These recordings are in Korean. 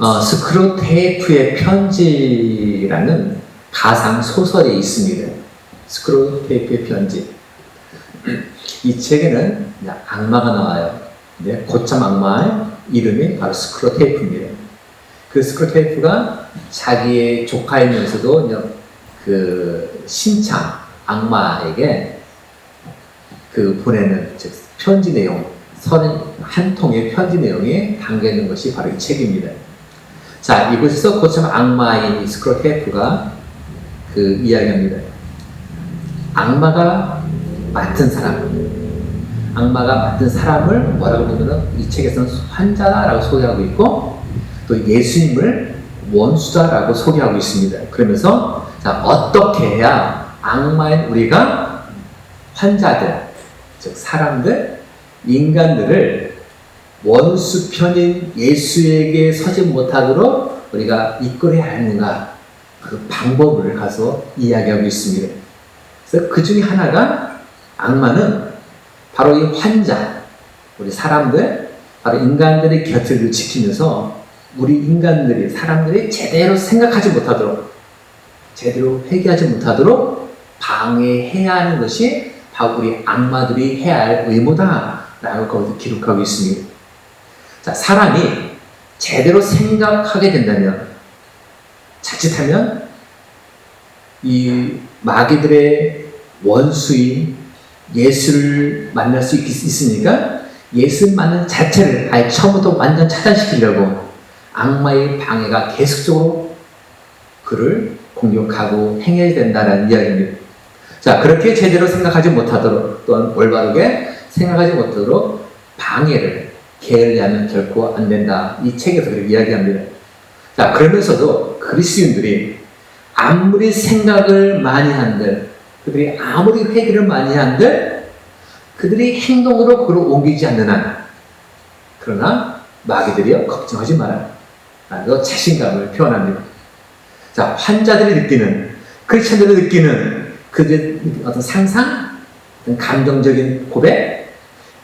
스크로테이프의 편지라는 가상 소설이 있습니다. 스크로테이프의 편지. 이 책에는 악마가 나와요. 근데 고참 악마의 이름이 바로 스크로테이프입니다. 그 스크로테이프가 자기의 조카이면서도 그 신창 악마에게 그 보내는 즉 편지 내용, 31통의 편지 내용이 담겨 있는 것이 바로 이 책입니다. 자, 이곳에서 고참 악마인 스크로테이프가 그 이야기합니다. 악마가 맡은 사람을 뭐라고 보면은 이 책에서는 환자라고 소개하고 있고 또 예수님을 원수다라고 소개하고 있습니다. 그러면서 자, 어떻게 해야 악마인 우리가 환자들, 즉 사람들, 인간들을 원수편인 예수에게 서지 못하도록 우리가 이끌어야 하는가, 그 방법을 가서 이야기하고 있습니다. 그래서 그 중에 하나가 악마는 바로 이 환자, 우리 사람들, 바로 인간들의 곁을 지키면서 우리 인간들이, 사람들이 제대로 생각하지 못하도록, 제대로 회개하지 못하도록 방해해야 하는 것이 바로 우리 악마들이 해야 할 의무다라고 거기서 기록하고 있습니다. 자, 사람이 제대로 생각하게 된다면, 자칫하면 이 마귀들의 원수인 예수를 만날 수 있으니까 예수 만난 자체를 아예 처음부터 완전 차단시키려고 악마의 방해가 계속적으로 그를 공격하고 행해야 된다는 이야기입니다. 자, 그렇게 제대로 생각하지 못하도록 또는 올바르게 생각하지 못하도록 방해를 게을리하면 결코 안 된다. 이 책에서 그렇게 이야기합니다. 자, 그러면서도 그리스도인들이 아무리 생각을 많이 한들, 그들이 아무리 회개를 많이 한들 그들이 행동으로 그걸 옮기지 않는 한, 그러나 마귀들이요, 걱정하지 마라 라고 자신감을 표현합니다. 자, 환자들이 느끼는, 크리스천들이 느끼는 그들의 어떤 상상, 어떤 감정적인 고백,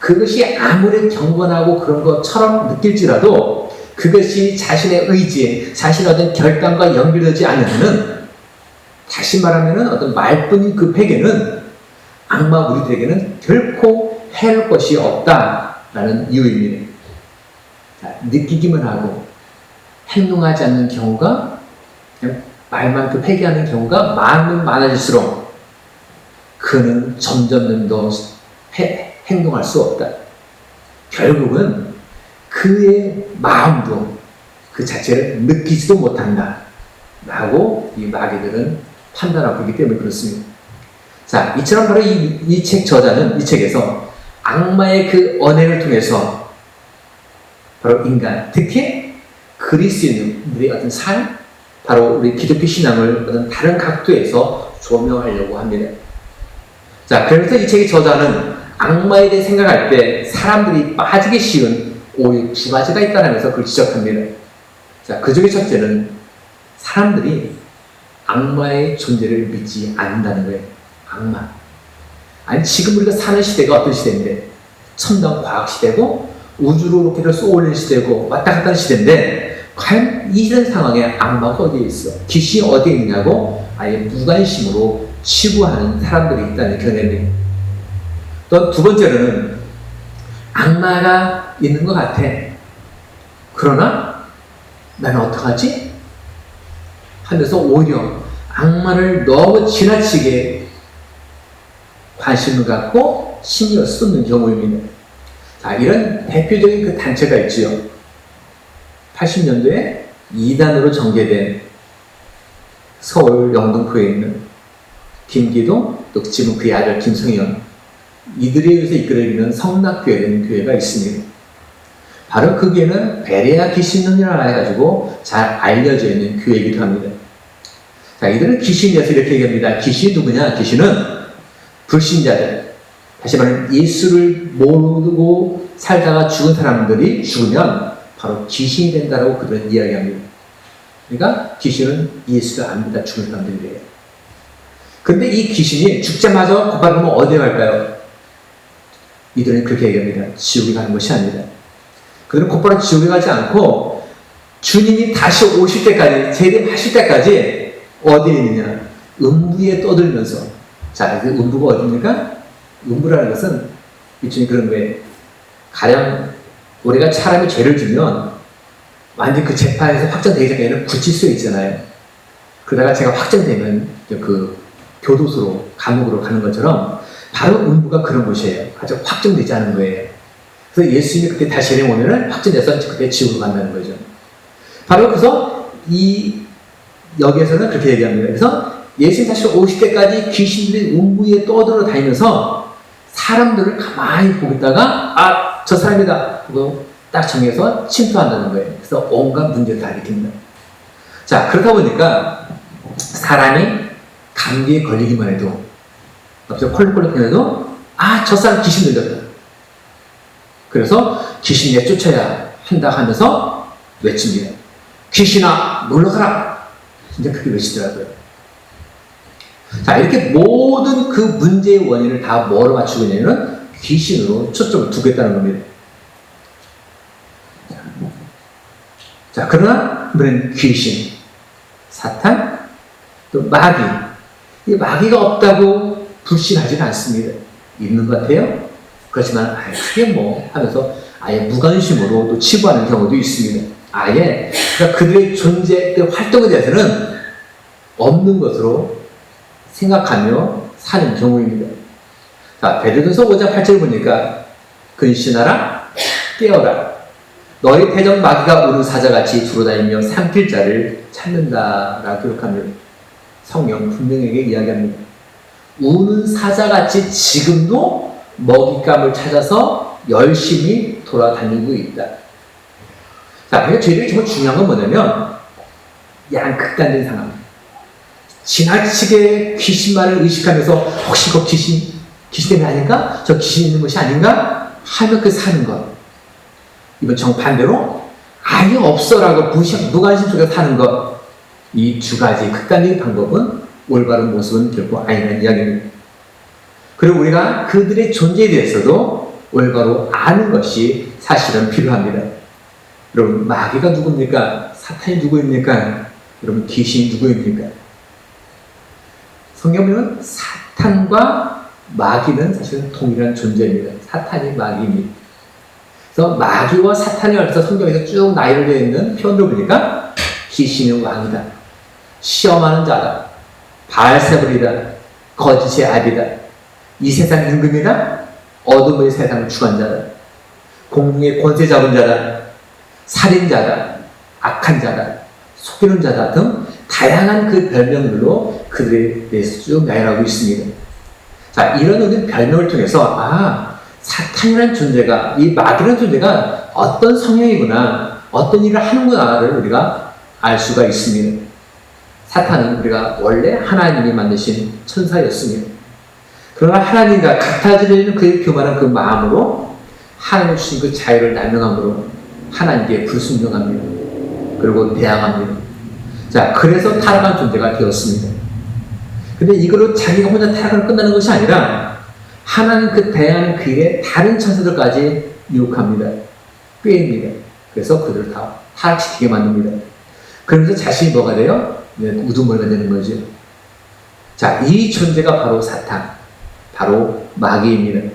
그것이 아무리 경건하고 그런 것처럼 느낄지라도 그것이 자신의 의지에, 자신의 어떤 결단과 연결되지 않으면은, 다시 말하면은 어떤 말뿐인 그 회개는 악마 우리들에게는 결코 해할 것이 없다라는 이유입니다. 자, 느끼기만 하고 행동하지 않는 경우가, 그냥 말만 그 회개하는 경우가 많아질수록 그는 점점 더 행동할 수 없다. 결국은 그의 마음도 그 자체를 느끼지도 못한다 라고 이 마귀들은 판단하고 있기 때문에 그렇습니다. 자, 이처럼 바로 이 책 저자는 이 책에서 악마의 그 언행을 통해서 바로 인간, 특히 그리스도인들의 어떤 삶, 바로 우리 기독교 신앙을 어떤 다른 각도에서 조명하려고 합니다. 자, 그래서 이 책의 저자는 악마에 대해 생각할 때 사람들이 빠지기 쉬운 오히려 두 가지가 있다면서 그걸 지적합니다. 자, 그 중에 첫째는 사람들이 악마의 존재를 믿지 않는다는 거예요. 악마. 아니, 지금 우리가 사는 시대가 어떤 시대인데, 첨단 과학 시대고 우주로 로켓을 쏘올리는 시대고 왔다 갔다 하는 시대인데, 과연 이런 상황에 악마가 어디에 있어? 귀신이 어디에 있냐고 아예 무관심으로 치부하는 사람들이 있다는 견해입니다. 또 두 번째로는 악마가 있는 것 같아. 그러나 나는 어떡하지? 하면서 오히려 악마를 너무 지나치게 관심을 갖고 신경 쓰는 경우입니다. 자, 이런 대표적인 그 단체가 있지요. 80년도에 2단으로 전개된 서울 영등포에 있는 김기동, 또 지금 그의 아들 김성현, 이들에 의해서 이끌어지는 성락교회라는 교회가 있습니다. 바로 그 교회는 베레아 귀신론이라 해가지고 잘 알려져 있는 교회이기도 합니다. 자, 이들은 귀신에 대해서 이렇게 얘기합니다. 귀신이 누구냐? 귀신은 불신자들, 다시 말하면 예수를 모르고 살다가 죽은 사람들이 죽으면 바로 귀신이 된다라고 그들은 이야기합니다. 그러니까 귀신은 예수를 안 믿다 죽은 사람들이래요. 근데 이 귀신이 죽자마자 곧바로 어디에 갈까요? 이들은 그렇게 얘기합니다. 지옥에 가는 것이 아니다. 그들은 곧바로 지옥에 가지 않고 주님이 다시 오실 때까지, 재림하실 때까지 어디에 있느냐? 음부에 떠들면서. 자, 그 음부가 어디입니까? 음부라는 것은 일종의 그런 거예요. 가령 우리가 사람이 죄를 지면 완전 그 재판에서 확정되기 전에는 구치소에 있잖아요. 그러다가 제가 확정되면 그 교도소로, 감옥으로 가는 것처럼 바로 음부가 그런 곳이에요. 아직 확정되지 않은 거예요. 그래서 예수님이 그때 다시 오면은 확정돼서 그때 지옥으로 간다는 거죠. 바로 그래서 이 여기에서는 그렇게 얘기합니다. 그래서 예수님 다시 오실 때까지 귀신들이 음부에 떠들어 다니면서 사람들을 가만히 보고 있다가 아, 저 사람이다 하고 딱 정해서 침투한다는 거예요. 그래서 온갖 문제를 다 일으킵니다. 자, 그렇다 보니까 사람이 감기에 걸리기만 해도 갑자기 콜록콜록 해도 아, 저 사람 귀신 들렸다. 그래서 귀신 내쫓아야 한다 하면서 외칩니다. 귀신아 물러가라. 진짜 그렇게 외치더라고요. 자, 이렇게 모든 그 문제의 원인을 다 뭐로 맞추고 있냐면 귀신으로 초점을 두겠다는 겁니다. 자, 그러나 이번엔 귀신, 사탄, 또 마귀. 이 마귀가 없다고 불신하지는 않습니다. 있는 것 같아요. 그렇지만 그게 뭐 하면서 아예 무관심으로 또 치부하는 경우도 있습니다. 아예 그러니까 그들의 존재, 그 활동에 대해서는 없는 것으로 생각하며 사는 경우입니다. 자, 베드로전서 5장 8절 보니까 근신하라, 깨어라. 너희 태정 마귀가 우는 사자같이 두루다니며 삼킬 자를 찾는다 라고 기록합니다. 성경 분명하게 이야기합니다. 우는 사자같이 지금도 먹잇감을 찾아서 열심히 돌아다니고 있다. 자, 그러니까 저희들이 정말 중요한 건 뭐냐면 양극단된 상황. 지나치게 귀신만을 의식하면서 혹시 그 귀신 때문에 아닌가? 저 귀신 있는 것이 아닌가? 하며 그 사는 것. 이번 정반대로 아예 없어라고 무관심 속에 사는 것. 이 두 가지 극단적인 방법은 올바른 모습은 결코 아니라는 이야기입니다. 그리고 우리가 그들의 존재에 대해서도 올바로 아는 것이 사실은 필요합니다. 여러분, 마귀가 누굽니까? 사탄이 누구입니까? 여러분, 귀신이 누구입니까? 성경에 보면 사탄과 마귀는 사실은 동일한 존재입니다. 사탄이 마귀입니다. 그래서 마귀와 사탄에 관해서 성경에서 쭉 나열되어 있는 표현을 보니까 귀신은 왕이다, 시험하는 자다, 바알세불이다, 거짓의 아비다, 이 세상 임금이다, 어둠의 세상을 주관 자다, 공중의 권세 잡은 자다, 살인자다, 악한 자다, 속이는 자다 등 다양한 그 별명들로 그들에 대해서 쭉 나열하고 있습니다. 자, 이런 별명을 통해서 사탄이라는 존재가, 이 마귀라는 존재가 어떤 성향이구나, 어떤 일을 하는구나를 우리가 알 수가 있습니다. 사탄은 우리가 원래 하나님이 만드신 천사였습니다. 그러나 하나님과 같아지려는 그의 교만한 그 마음으로 하나님 주신 그 자유를 날명함으로 하나님께 불순종합니다. 그리고 대항합니다. 자, 그래서 타락한 존재가 되었습니다. 근데 이걸로 자기가 혼자 타락을 끝나는 것이 아니라 하나님 그 대항하는 그 일에 다른 천사들까지 유혹합니다. 꾀입니다. 그래서 그들을 다 타락시키게 만듭니다. 그러면서 자신이 뭐가 돼요? 우두머리가 되는 거죠. 자, 이 존재가 바로 사탄, 바로 마귀입니다.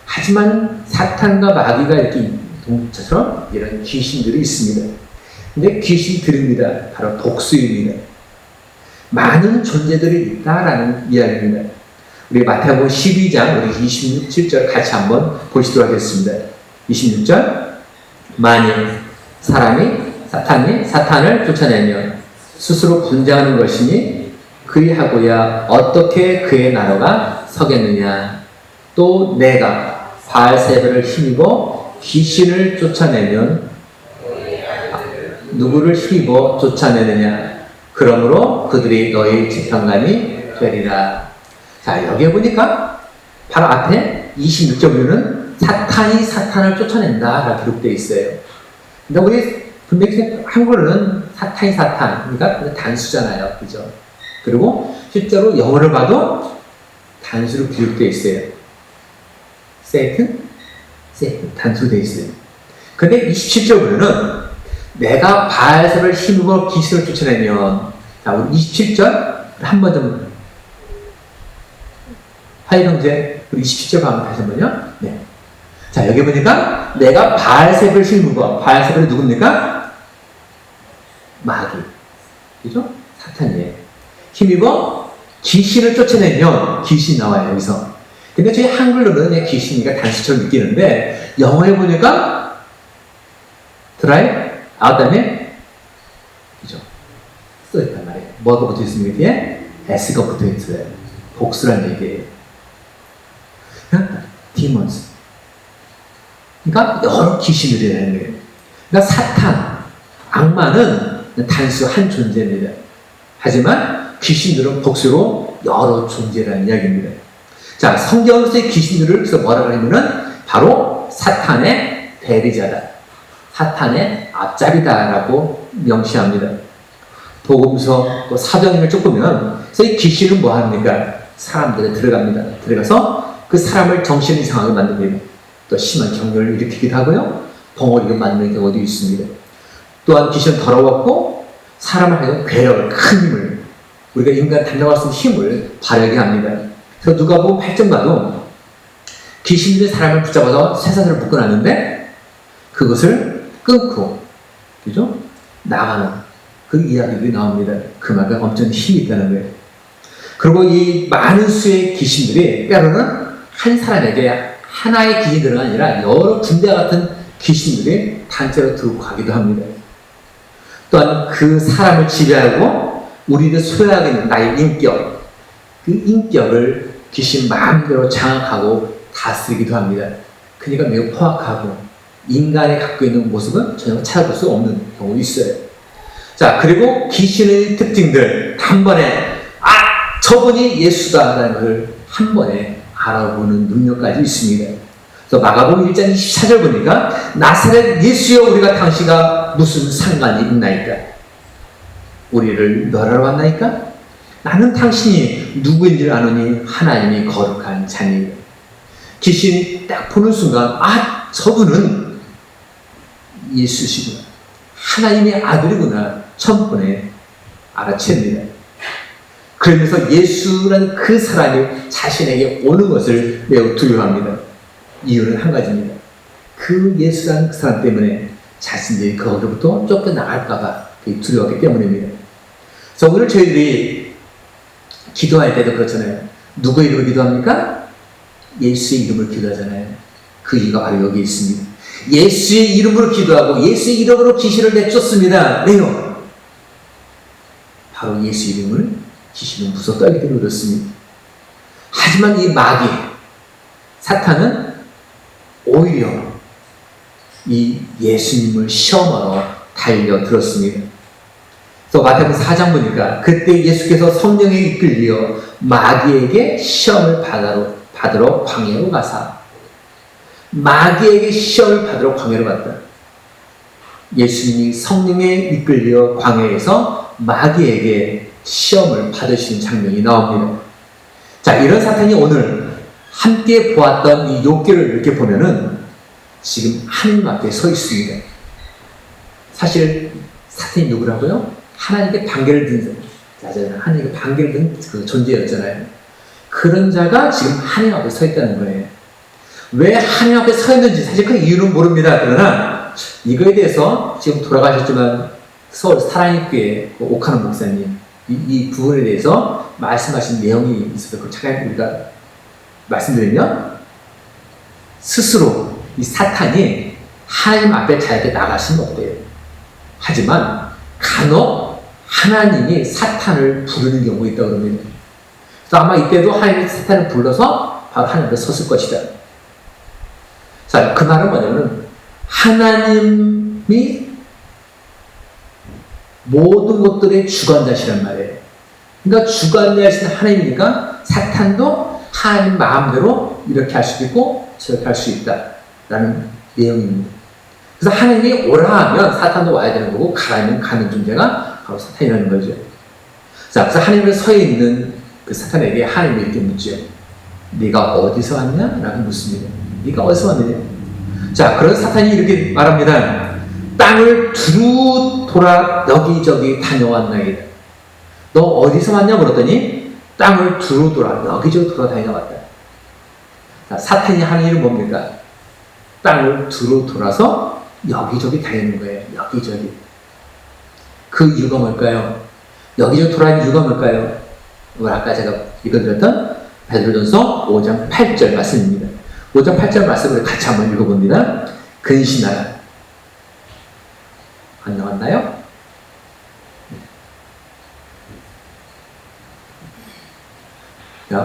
하지만 사탄과 마귀가 이렇게 동처럼 이런 귀신들이 있습니다. 근데 귀신들입니다. 바로 독수입니다. 많은 존재들이 있다라는 이야기입니다. 우리 마태복음 12장 우리 26, 7절 같이 한번 보시도록 하겠습니다. 26절 만일 사탄이 사탄을 쫓아내면 스스로 분쟁하는 것이니 그리하고야 어떻게 그의 나라가 서겠느냐. 또 내가 바알세불을 힘입어 귀신을 쫓아내면 누구를 힘입어 쫓아내느냐. 그러므로 그들이 너희 재판관이 되리라. 자, 여기에 보니까 바로 앞에 26절에는 사탄이 사탄을 쫓아낸다 라고 기록되어 있어요. 근데 우리 분명히 한글로는 사탄이 사탄, 그러니까 단수잖아요. 그죠? 그리고 실제로 영어를 봐도 단수로 기록되어 있어요. 세이튼 단수로 되어 있어요. 근데 27절 보면은 내가 바알세바를 힘입어 귀신을 쫓아내면, 자, 우리 27절 한 번 좀, 하이 형제, 우리 27절 한번 다시 한 번요. 네. 자, 여기 보니까 내가 바알세바를 힘입어, 바알세바는 누굽니까? 마귀. 그죠? 사탄이에요. 힘입어 귀신을 쫓아내면, 귀신이 나와요, 여기서. 근데 저희 한글로는 그냥 귀신이가 단수처럼 느끼는데, 영어에 보니까 드라이브 아웃 다음에 그죠? 써있단 말이에요. 뭐가 붙어 있습니까? 뒤에 S가 붙어 있어요. 복수란 얘기예요. demons. 그러니까 여러 귀신들이라는 거예요. 그러니까 사탄, 악마는 단수 한 존재입니다. 하지만 귀신들은 복수로 여러 존재라는 이야기입니다. 자, 성경에서의 귀신들을 그래서 뭐라고 하냐면은 바로 사탄의 대리자다. 사탄의 앞잡이다라고 명시합니다. 복음서 또 사도행전을 쭉 보면 이 귀신은 뭐 합니까? 사람들에 들어갑니다. 들어가서 그 사람을 정신 이상하게 만듭니다. 또 심한 경련을 일으키기도 하고요. 벙어리를 만드는 경우도 있습니다. 또한 귀신은 더러웠고 사람을 하여금 괴력을, 큰 힘을, 우리가 인간 단정할 수 있는 힘을 발휘하게 합니다. 그래서 누가복음 8장 봐도 귀신들이 사람을 붙잡아서 쇠사슬을 묶어놨는데 그것을 끊고, 그죠? 나가는 그 이야기들이 나옵니다. 그만큼 엄청난 힘이 있다는 거예요. 그리고 이 많은 수의 귀신들이 때로는 한 사람에게 하나의 귀신들은 아니라 여러 군대 같은 귀신들이 단체로 들고 가기도 합니다. 또한 그 사람을 지배하고 우리를 소유하게 있는 나의 인격, 그 인격을 귀신 마음대로 장악하고 다스리기도 합니다. 그러니까 매우 포악하고 인간이 갖고 있는 모습은 전혀 찾아볼 수 없는 경우도 있어요. 자, 그리고 귀신의 특징들 한 번에 저분이 예수다라는 것을 한 번에 알아보는 능력까지 있습니다. 그래서 마가복음 1장 24절 보니까 나사렛 예수여 우리가 당신과 무슨 상관이 있나이까? 우리를 멸하러 왔나이까? 나는 당신이 누구인지 아노니 하나님이 거룩한 자니. 귀신이 딱 보는 순간 저분은 예수시구나, 하나님의 아들이구나 천번에 알아챕니다. 그러면서 예수라는 그 사람이 자신에게 오는 것을 매우 두려워합니다. 이유는 한 가지입니다. 그 예수라는 그 사람 때문에 자신들이 거기로부터 쫓겨나갈까봐 두려워하기 때문입니다. 그래서 오늘 저희들이 기도할 때도 그렇잖아요. 누구의 이름으로 기도합니까? 예수의 이름을 기도하잖아요. 그 이유가 바로 여기 있습니다. 예수의 이름으로 기도하고 예수의 이름으로 귀신을 내쫓습니다. 왜요? 바로 예수 이름을 귀신은 무서워 떨기 때문에 그렇습니다. 하지만 이 마귀, 사탄은 오히려 이 예수님을 시험하러 달려들었습니다. 그래서 마태복음 4장 보니까 그때 예수께서 성령에 이끌려 마귀에게 시험을 받으러 광야로 가사, 마귀에게 시험을 받으러 광야로 갔다. 예수님이 성령에 이끌려 광야에서 마귀에게 시험을 받으시는 장면이 나옵니다. 자, 이런 사탄이 오늘 함께 보았던 이 욥기를 이렇게 보면은 지금 하나님 앞에 서 있습니다. 사실 사탄이 누구라고요? 하나님께 반개를 든 자잖아요. 하나님께 반개를 든 그 존재였잖아요. 그런 자가 지금 하나님 앞에 서 있다는 거예요. 왜 하나님 앞에 서 있는지 사실 그 이유는 모릅니다. 그러나 이거에 대해서 지금 돌아가셨지만 서울 사랑의교회 옥하는 목사님 이 부분에 대해서 말씀하신 내용이 있어서 그걸 잠깐 우리가 말씀드리면, 스스로 이 사탄이 하나님 앞에 자유롭게 나갈 수는 없대요. 하지만 간혹 하나님이 사탄을 부르는 경우가 있다고 합니다. 그래서 아마 이때도 하나님이 사탄을 불러서 바로 하나님 앞에 섰을 것이다. 자, 그 말은 뭐냐면 하나님이 모든 것들의 주관자시란 말이에요. 그러니까 주관자이신 하나님이니까 사탄도 하나님 마음대로 이렇게 할 수도 있고 저렇게 할 수 있다라는 내용입니다. 그래서 하나님이 오라 하면 사탄도 와야 되는 거고 가라 하면 가는 존재가 바로 사탄이라는 거죠. 자, 그래서 하나님을 서 있는 그 사탄에게 하나님이 이렇게 묻죠. 네가 어디서 왔냐? 라고 묻습니다. 네가 어디서 왔느냐? 자, 그런 사탄이 이렇게 말합니다. 땅을 두루 돌아 여기저기 다녀왔나이다. 너 어디서 왔냐 물었더니 땅을 두루 돌아 여기저기 돌아다니다 왔다. 자, 사탄이 하는 일은 뭡니까? 땅을 두루 돌아서 여기저기 다니는 거예요. 여기저기. 그 이유가 뭘까요? 여기저기 돌아다니는 이유가 뭘까요? 이걸 아까 제가 읽어드렸던 베드로전서 5장 8절 말씀입니다. 5장 8절 말씀을 같이 한번 읽어봅니다. 근신하라. 안 나왔나요?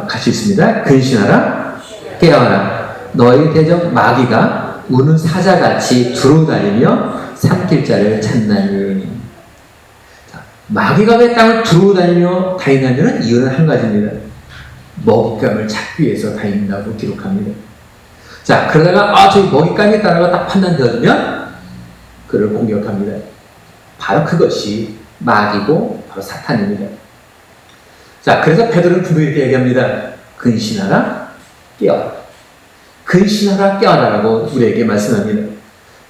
같이 있습니다. 근신하라, 깨어라. 너희 대적 마귀가 우는 사자같이 두루다니며 삼킬 자를 찾나니. 자, 마귀가 왜 땅을 두루다니며 다니냐면 이유는 한 가지입니다. 먹잇감을 찾기 위해서 다닌다고 기록합니다. 자, 그러다가 저기 먹잇감이 있다라고 딱 판단되어지면 그를 공격합니다. 바로 그것이 마귀고 바로 사탄입니다. 자, 그래서 베드로는 분명히 이렇게 얘기합니다. 근신하라, 깨어라. 근신하라, 깨어라라고 우리에게 말씀합니다.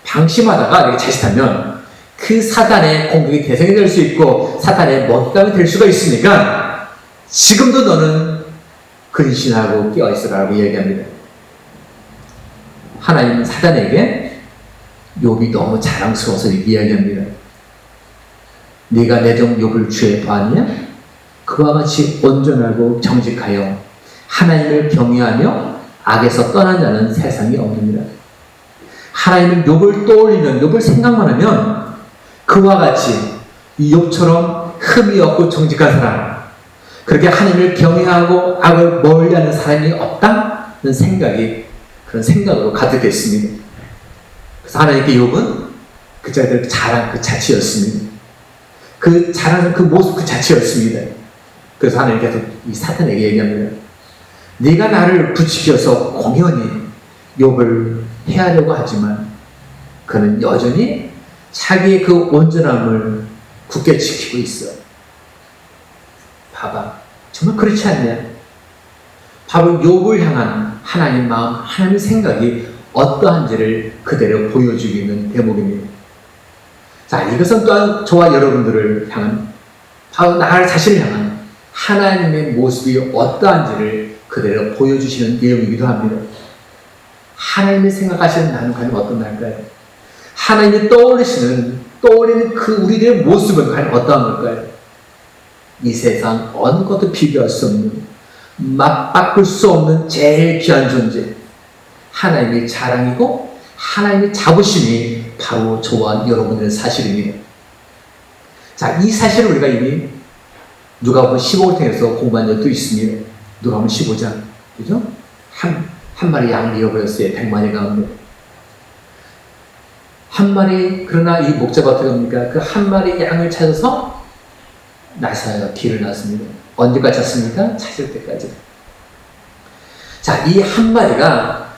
방심하다가 이렇게 자칫하면 그 사탄의 공격이 대상이 될 수 있고 사탄의 먹잇감이 될 수가 있으니까 지금도 너는 근신하고 깨어있으라고 얘기합니다. 하나님은 사탄에게 욥이 너무 자랑스러워서 이야기합니다. 네가 내 종 욥을 주에 보았냐? 그와 같이 온전하고 정직하여 하나님을 경외하며 악에서 떠난 자는 세상에 없느니라. 하나님은 욥을 떠올리면, 욥을 생각만 하면 그와 같이 이 욥처럼 흠이 없고 정직한 사람, 그렇게 하나님을 경외하고 악을 멀리하는 사람이 없다는 생각이 그런 생각으로 가득했습니다. 그래서 하나님께 욥은 그 자들 자랑 그 자체였습니다. 그 자랑 그 모습 그 자체였습니다. 그래서 하나님께서 이 사탄에게 얘기합니다. 네가 나를 부추겨서 공연히 욥을 해하려고 하지만 그는 여전히 자기의 그 온전함을 굳게 지키고 있어. 봐봐. 정말 그렇지 않냐? 바로 욥을 향한 하나님 마음, 하나님의 생각이 어떠한지를 그대로 보여주고 있는 대목입니다. 자, 이것은 또한 저와 여러분들을 향한, 바로 나 자신을 향한 하나님의 모습이 어떠한지를 그대로 보여주시는 내용이기도 합니다. 하나님이 생각하시는 나는 과연 어떤 날까요? 하나님이 떠올리는 그 우리들의 모습은 과연 어떠한 걸까요? 이 세상 어느 것도 비교할 수 없는, 맞바꿀 수 없는 제일 귀한 존재, 하나님의 자랑이고 하나님의 자부심이 바로 저와 여러분들의 사실입니다. 자, 이 사실을 우리가 이미 누가복음 15를 통해서 공부한 적도 있습니다. 누가복음 15장, 그죠? 한 마리 양을 잃어버렸어요. 100마리 가운데. 한 마리, 그러나 이 목자가 어떻게 합니까? 그 한 마리 양을 찾아서 나서요. 길을 났습니다. 언제까지 찾습니까? 찾을 때까지. 자, 이 한 마리가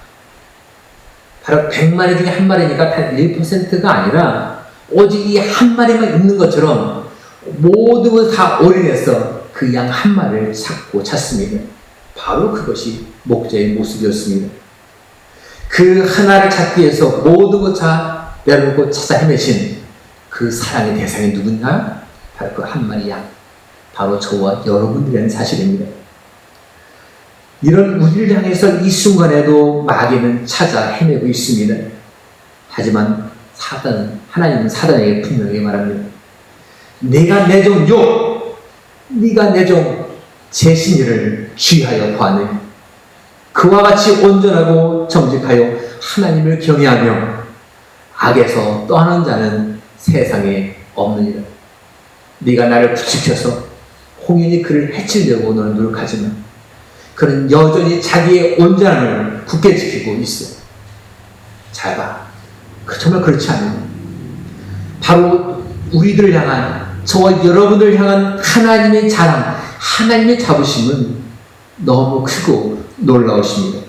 바로 100마리 중에 한 마리니까 단 1%가 아니라 오직 이 한 마리만 있는 것처럼 모든 것을 다 올인해서 그 양 한 마리를 찾고 찾습니다. 바로 그것이 목자의 모습이었습니다. 그 하나를 찾기 위해서 모든 것 다 내려놓고 찾아 헤매신 그 사랑의 대상이 누구냐? 바로 그 한 마리 양. 바로 저와 여러분들이라는 사실입니다. 이런 우리를 향해서 이 순간에도 마귀는 찾아 헤매고 있습니다. 하지만 하나님은 사단에게 분명히 말합니다. 네가 내 종 욥, 네가 내 종 제신이를 귀하여 보았느니 그와 같이 온전하고 정직하여 하나님을 경외하며 악에서 떠나는 자는 세상에 없느니라. 네가 나를 부추겨서 홍인이 그를 해치려고 너는 노력하지만 그는 여전히 자기의 온전함을 굳게 지키고 있어. 잘 봐. 정말 그렇지 않아요. 바로 우리들을 향한, 저와 여러분들을 향한 하나님의 자랑, 하나님의 자부심은 너무 크고 놀라우십니다.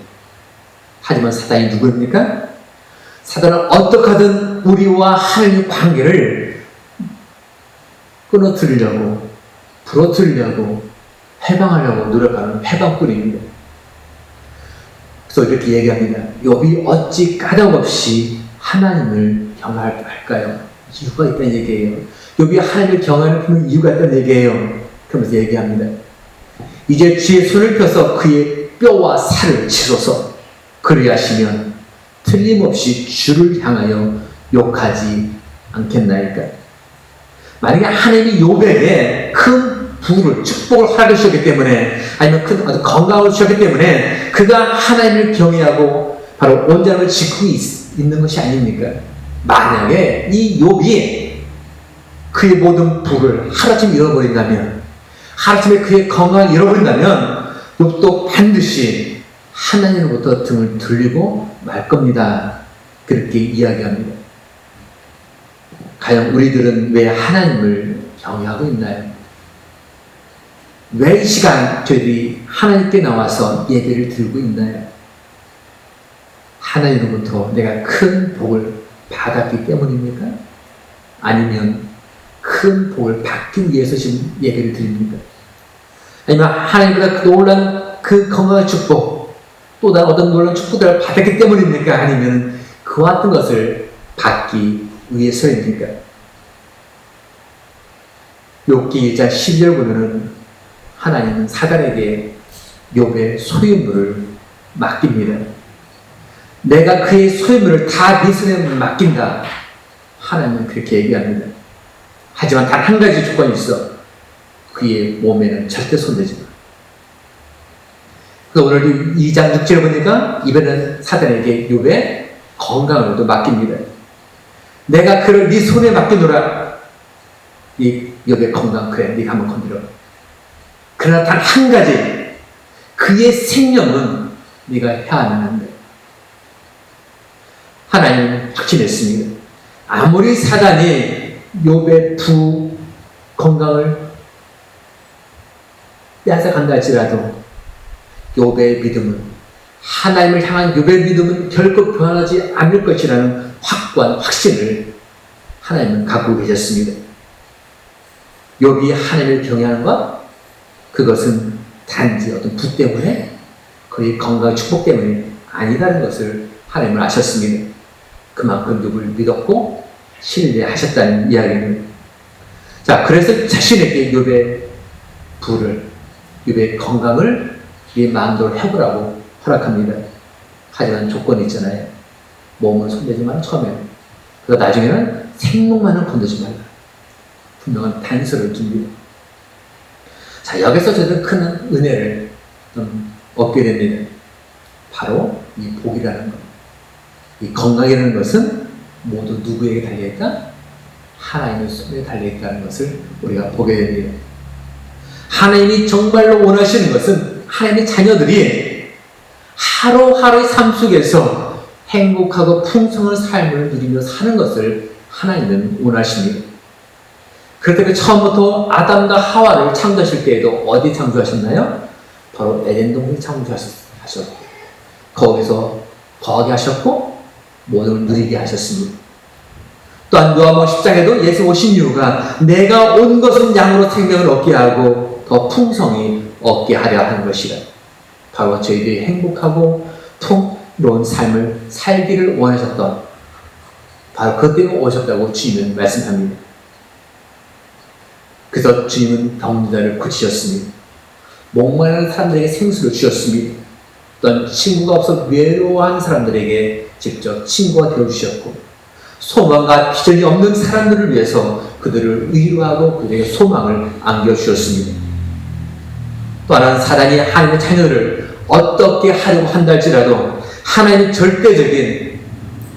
하지만 사단이 누구입니까? 사단은 어떻게 하든 우리와 하나님의 관계를 끊어뜨리려고, 부러뜨리려고, 해방하려고 노력하는 해방꾼입니다. 그래서 이렇게 얘기합니다. 욥이 어찌 까닭 없이 하나님을 경외할까요? 이유가 있다는 얘기예요. 욥이 하나님을 경외하는 그런 이유가 있다는 얘기예요. 그러면서 얘기합니다. 이제 주의 손을 펴서 그의 뼈와 살을 치소서. 그리하시면 틀림없이 주를 향하여 욕하지 않겠나이까. 만약에 하나님이 욥에게 큰 부를, 축복을 허락해 주셨기 때문에, 아니면 큰 어떤 건강을 주셨기 때문에 그가 하나님을 경외하고 바로 온전함을 지키고 있는 것이 아닙니까? 만약에 이 욥이 그의 모든 부를 하루아침에 잃어버린다면, 하루아침에 그의 건강을 잃어버린다면 욥도 반드시 하나님으로부터 등을 돌리고 말 겁니다. 그렇게 이야기합니다. 과연 우리들은 왜 하나님을 경외하고 있나요? 왜 이 시간 저희들이 하나님께 나와서 예배를 드리고 있나요? 하나님으로부터 내가 큰 복을 받았기 때문입니까? 아니면 큰 복을 받기 위해서 지금 예배를 드립니까? 아니면 하나님보다 놀란 그 건강한 축복, 또 다른 어떤 놀라운 축복들을 받았기 때문입니까? 아니면 그와 같은 것을 받기 위해서입니까? 욥기 1장 12절 보면은 하나님은 사단에게 욥의 소유물을 맡깁니다. 내가 그의 소유물을 다 네 손에 맡긴다. 하나님은 그렇게 얘기합니다. 하지만 단 한 가지 조건이 있어. 그의 몸에는 절대 손대지 마. 그래서 오늘 2장 6절에 보니까 이번에는 사단에게 욥의 건강을 또 맡깁니다. 내가 그를 네 손에 맡기노라. 이 욥의 건강, 그래, 네가 한번 건드려. 그러나 단 한 가지, 그의 생명은 네가 해하면 안 돼. 하나님은 확신했습니다. 아무리 사단이 욥의 부 건강을 빼앗아간다 할지라도 욥의 믿음은, 하나님을 향한 욥의 믿음은 결코 변하지 않을 것이라는 확고한 확신을 하나님은 갖고 계셨습니다. 욥이 하나님을 경외하는 것, 그것은 단지 어떤 부 때문에, 그의 건강 축복 때문에 아니라는 것을 하나님은 아셨습니다. 그만큼 욥을 믿었고 신뢰하셨다는 이야기입니다. 자, 그래서 자신에게 욥의 부를, 욥의 건강을 이 마음대로 해보라고 허락합니다. 하지만 조건이 있잖아요. 몸은 손대지 마라, 처음에는. 그리고 나중에는 생목만은 건드지 말라. 분명한 단서를 줍니다. 자, 여기서 저는 큰 은혜를 얻게 됩니다. 바로 이 복이라는 것. 이 건강이라는 것은 모두 누구에게 달려있다? 하나님의 손에 달려있다는 것을 우리가 보게 됩니다. 하나님이 정말로 원하시는 것은 하나님의 자녀들이 하루하루의 삶 속에서 행복하고 풍성한 삶을 누리며 사는 것을 하나님은 원하십니다. 그렇기 때문에 처음부터 아담과 하와를 창조하실 때에도 어디 창조하셨나요? 바로 에덴 동산에 창조하셨고, 거기서 거하게 하셨고 모든 걸 누리게 하셨습니다. 또한 요한복음 10장에도 예수 오신 이유가 내가 온 것은 양으로 생명을 얻게 하고 더 풍성히 얻게 하려 하는 것이라. 바로 저희들이 행복하고 풍요로운 삶을 살기를 원하셨던, 바로 그것 때문에 오셨다고 주님은 말씀합니다. 그래서 주님은 병든 자를 고치셨습니다. 목마른 사람들에게 생수를 주셨습니다. 어떤 친구가 없어 외로워한 사람들에게 직접 친구가 되어주셨고, 소망과 비전이 없는 사람들을 위해서 그들을 위로하고 그들에게 소망을 안겨주셨습니다. 또 하나는 사단이 하나님의 자녀를 어떻게 하려고 한다 할지라도 하나님의 절대적인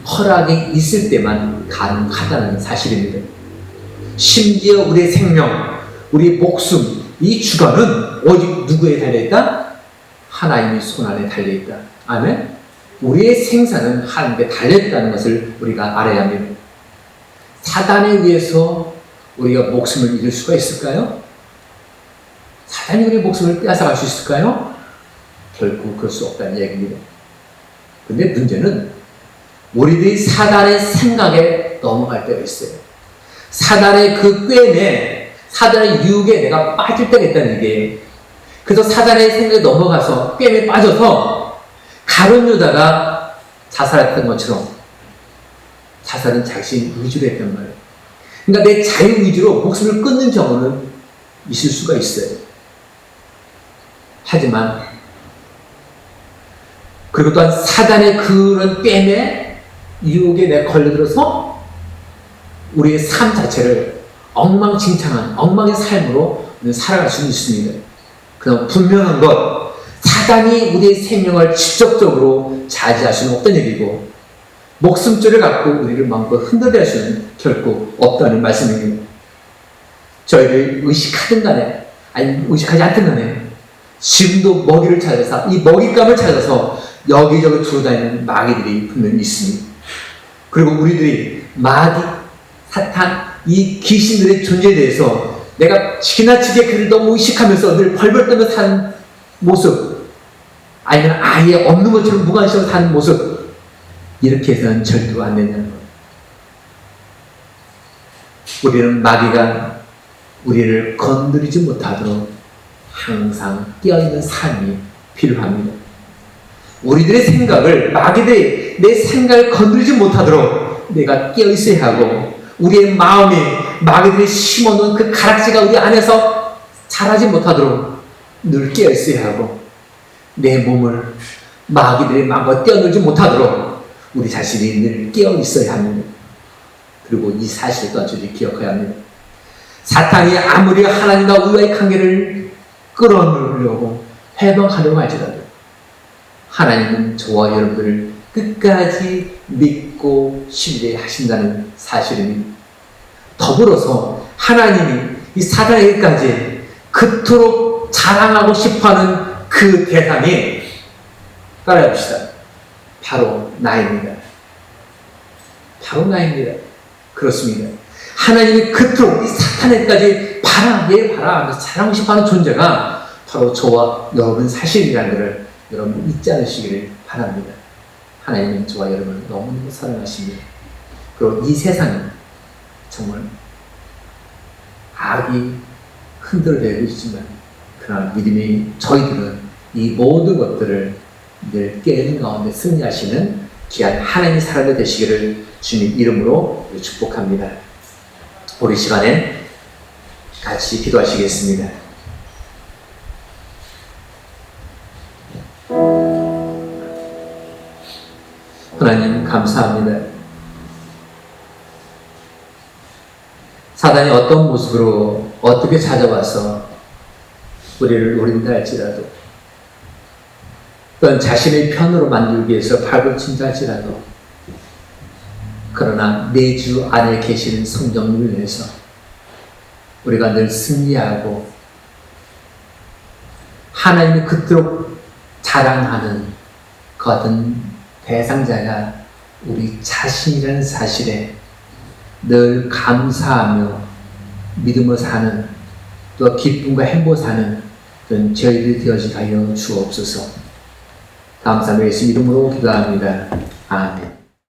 허락이 있을 때만 가능하다는 사실입니다. 심지어 우리의 생명, 우리의 목숨, 이 주관은 오직 누구에 달려있다? 하나님의 손 안에 달려있다. 아멘? 우리의 생사는 하나님께 달려있다는 것을 우리가 알아야 합니다. 사단에 의해서 우리가 목숨을 잃을 수가 있을까요? 사단이 우리의 목숨을 빼앗아갈 수 있을까요? 결코 그럴 수 없다는 얘기입니다. 근데 문제는 우리들이 사단의 생각에 넘어갈 때가 있어요. 사단의 그 꾀에, 사단의 유혹에 내가 빠질 때가 있다는 얘기예요. 그래서 사단의 생각에 넘어가서 꾀에 빠져서 가룟 유다가 자살했던 것처럼 자살은 자신 의지로 했단 말이에요. 그러니까 내 자유의지로 목숨을 끊는 경우는 있을 수가 있어요. 하지만 그리고 또한 사단의 그런 뺨에 유혹에 내가 걸려들어서 우리의 삶 자체를 엉망진창한 엉망의 삶으로 살아갈 수는 있습니다. 그럼 분명한 것, 사단이 우리의 생명을 직접적으로 차지할 수는 없다는 얘기고 목숨줄을 갖고 우리를 마음껏 흔들게 할 수는 결코 없다는 말씀입니다. 저희를 의식하든 간에 아니 의식하지 않든 간에 지금도 먹이를 찾아서 이 먹잇감을 찾아서 여기저기 돌아다니는 마귀들이 분명히 있습니다. 그리고 우리들이 마귀, 사탄, 이 귀신들의 존재에 대해서 내가 지나치게 그를 너무 의식하면서 늘 벌벌 떨며 사는 모습, 아니면 아예 없는 것처럼 무관심으로 사는 모습, 이렇게 해서는 절대로 안 된다는 거예요. 우리는 마귀가 우리를 건드리지 못하도록 항상 깨어있는 삶이 필요합니다. 우리들의 생각을, 마귀들이 내 생각을 건드리지 못하도록 내가 깨어있어야 하고, 우리의 마음이 마귀들이 심어놓은 그 가락지가 우리 안에서 자라지 못하도록 늘 깨어있어야 하고, 내 몸을 마귀들의 마음과 뛰어놀지 못하도록 우리 자신이 늘 깨어있어야 합니다. 그리고 이 사실을 또한 기억해야 합니다. 사탄이 아무리 하나님과 우리와의 관계를 끌어놓으려고 해방하려고 할지라도 하나님은 저와 여러분들을 끝까지 믿고 신뢰하신다는 사실입니다. 더불어서 하나님이 이 사단에게까지 그토록 자랑하고 싶어하는 그 대상이, 따라해봅시다, 바로 나입니다. 바로 나입니다. 그렇습니다. 하나님이 그토록 이 사탄에게까지 봐라, 얘 봐라 하면서 자랑하고 싶어하는 존재가 바로 저와 여러분 사실이라는 것을 여러분 잊지 않으시기를 바랍니다. 하나님은 저와 여러분을 너무너무 사랑하십니다. 그리고 이 세상은 정말 악이 흔들대고 있지만, 그러나 믿음이 저희들은 이 모든 것들을 늘 깨는 가운데 승리하시는 귀한 하나님의 사람들 되시기를 주님 이름으로 축복합니다. 우리 시간에 같이 기도하시겠습니다. 하나님 감사합니다. 사단이 어떤 모습으로 어떻게 찾아와서 우리를 노린다 할지라도, 또는 자신의 편으로 만들기 위해서 발버친다 할지라도, 그러나 내 주 안에 계시는 성령님을 위해서 우리가 늘 승리하고 하나님이 그토록 자랑하는 그 같은 대상자가 우리 자신이라는 사실에 늘 감사하며 믿음으로 사는, 또 기쁨과 행복을 사는 그런 저희들이 되어지게 하여 주옵소서. 감사하며 예수 이름으로 기도합니다. 아멘.